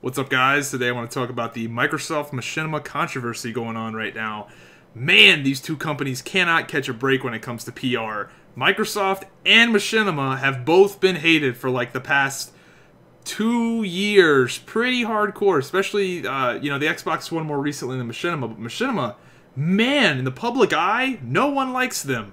What's up, guys? Today I want to talk about the Microsoft Machinima controversy going on right now. Man, these two companies cannot catch a break when it comes to PR. Microsoft and Machinima have both been hated for like the past 2 years. Pretty hardcore, especially, the Xbox One more recently than Machinima. But Machinima, man, in the public eye, no one likes them.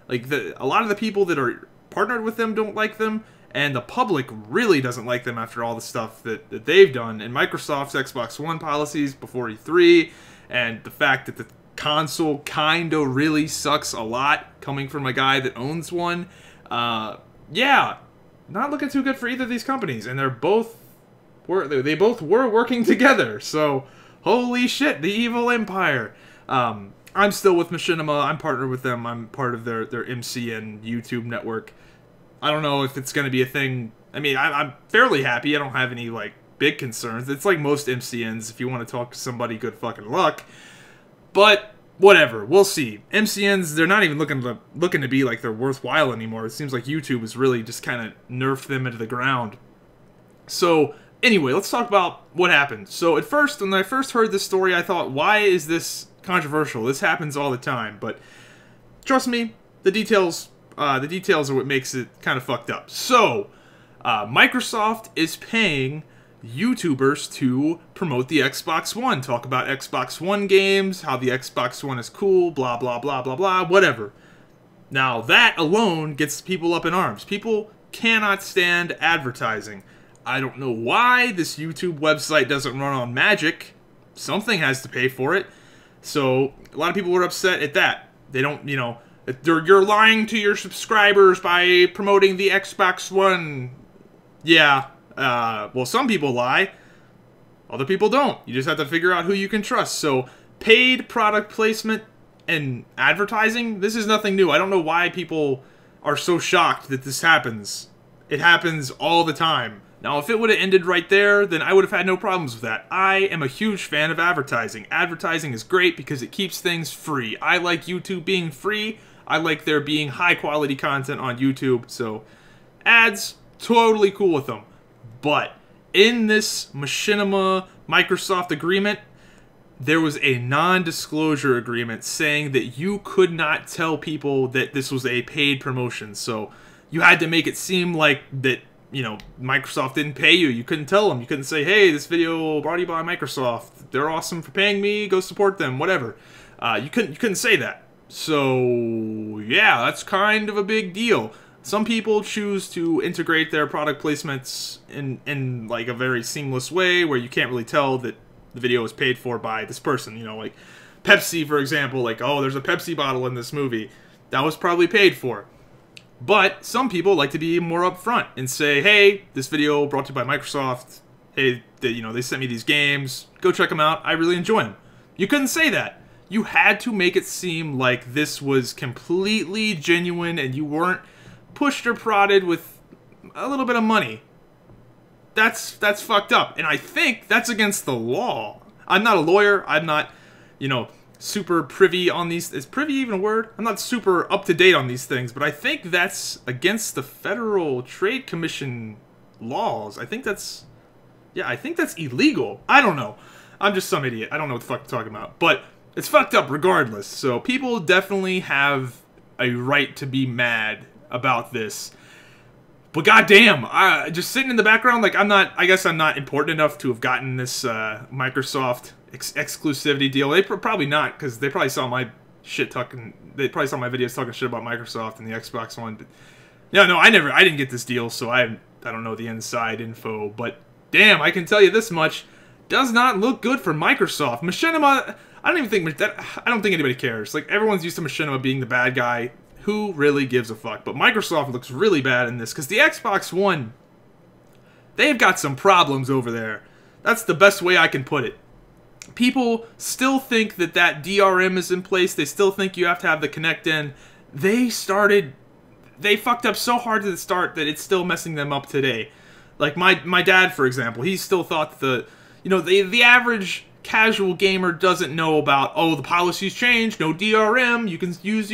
Like, a lot of the people that are partnered with them don't like them. And the public really doesn't like them after all the stuff that they've done. And Microsoft's Xbox One policies before E3, and the fact that the console kinda really sucks a lot, coming from a guy that owns one. Yeah, not looking too good for either of these companies. And they both were working together. So, holy shit, the evil empire. I'm still with Machinima. I'm partnered with them. I'm part of their MCN YouTube network. I don't know if it's going to be a thing. I mean, I'm fairly happy. I don't have any, like, big concerns. It's like most MCNs. If you want to talk to somebody, good fucking luck. But, whatever. We'll see. MCNs, they're not even looking to be like they're worthwhile anymore. It seems like YouTube has really just kind of nerfed them into the ground. So, anyway, let's talk about what happened. So, at first, when I first heard this story, I thought, why is this controversial? This happens all the time. But, trust me, the details are what makes it kind of fucked up. So, Microsoft is paying YouTubers to promote the Xbox One, talk about Xbox One games, how the Xbox One is cool, blah, blah, blah, blah, blah, whatever. Now, that alone gets people up in arms. People cannot stand advertising. I don't know why this YouTube website doesn't run on Magic. Something has to pay for it. So, a lot of people were upset at that. They don't, you're lying to your subscribers by promoting the Xbox One. Yeah, well, some people lie. Other people don't. You just have to figure out who you can trust. So, paid product placement and advertising, this is nothing new. I don't know why people are so shocked that this happens. It happens all the time. Now, if it would have ended right there, then I would have had no problems with that. I am a huge fan of advertising. Advertising is great because it keeps things free. I like YouTube being free. I like there being high-quality content on YouTube, so ads, totally cool with them. But in this Machinima-Microsoft agreement, there was a non-disclosure agreement saying that you could not tell people that this was a paid promotion. So you had to make it seem like that, Microsoft didn't pay you. You couldn't tell them. You couldn't say, hey, this video brought to you by Microsoft. They're awesome for paying me. Go support them. Whatever. You couldn't say that. So, yeah, that's kind of a big deal. Some people choose to integrate their product placements in like a very seamless way where you can't really tell that the video is paid for by this person. Like Pepsi, for example, like, oh, there's a Pepsi bottle in this movie. That was probably paid for. But some people like to be more upfront and say, hey, this video brought to you by Microsoft. Hey, they sent me these games. Go check them out. I really enjoy them. You couldn't say that. You had to make it seem like this was completely genuine and you weren't pushed or prodded with a little bit of money. That's fucked up. And I think that's against the law. I'm not a lawyer. I'm not, super privy on these. Is privy even a word? I'm not super up to date on these things, but I think that's against the Federal Trade Commission laws. I think that's illegal. I don't know. I'm just some idiot. I don't know what the fuck I'm talking about. But it's fucked up regardless. So people definitely have a right to be mad about this. But goddamn, just sitting in the background, like I guess I'm not important enough to have gotten this Microsoft exclusivity deal. They probably not, because they probably saw my they probably saw my videos talking shit about Microsoft and the Xbox One. But yeah, no, I didn't get this deal, so I don't know the inside info. But damn, I can tell you this much: does not look good for Microsoft. Machinima, I don't think anybody cares. Like, everyone's used to Machinima being the bad guy. Who really gives a fuck? But Microsoft looks really bad in this, because the Xbox One, they've got some problems over there. That's the best way I can put it. People still think that DRM is in place. They still think you have to have the Kinect in. They fucked up so hard at the start that it's still messing them up today. Like my dad, for example, he still thought that the average casual gamer doesn't know about, oh, the policies changed, no DRM, you can use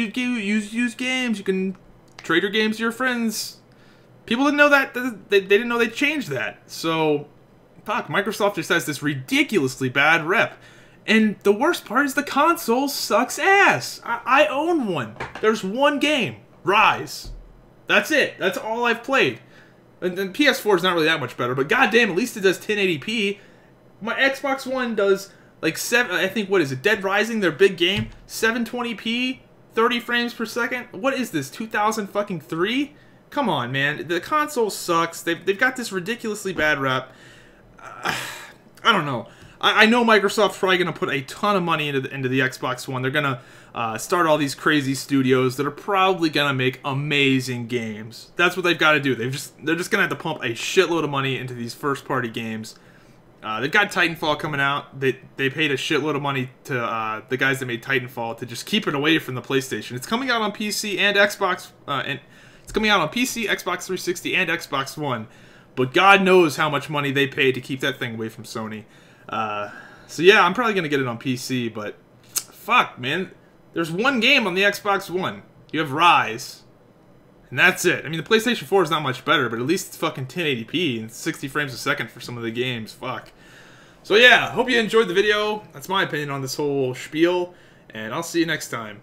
games, you can trade your games to your friends. People didn't know that, they didn't know they changed that. So fuck, Microsoft just has this ridiculously bad rep. And the worst part is the console sucks ass. I own one. There's one game, Rise. That's it. That's all I've played. And PS4 is not really that much better, but goddamn, at least it does 1080p. My Xbox One does like I think, what is it, Dead Rising, their big game, 720p, 30 frames per second. What is this, 2003? Come on, man. The console sucks. They've got this ridiculously bad rep. I don't know. I know Microsoft's probably going to put a ton of money into the Xbox One. They're going to start all these crazy studios that are probably going to make amazing games. That's what they've got to do. They're just going to have to pump a shitload of money into these first-party games. They've got Titanfall coming out. They paid a shitload of money to the guys that made Titanfall to just keep it away from the PlayStation. It's coming out on PC and Xbox, and it's coming out on PC, Xbox 360, and Xbox One. But God knows how much money they paid to keep that thing away from Sony. So yeah, I'm probably going to get it on PC, but fuck, man. There's one game on the Xbox One. You have Rise. And that's it. I mean, the PlayStation 4 is not much better, but at least it's fucking 1080p and 60 frames a second for some of the games. Fuck. So yeah, hope you enjoyed the video. That's my opinion on this whole spiel, and I'll see you next time.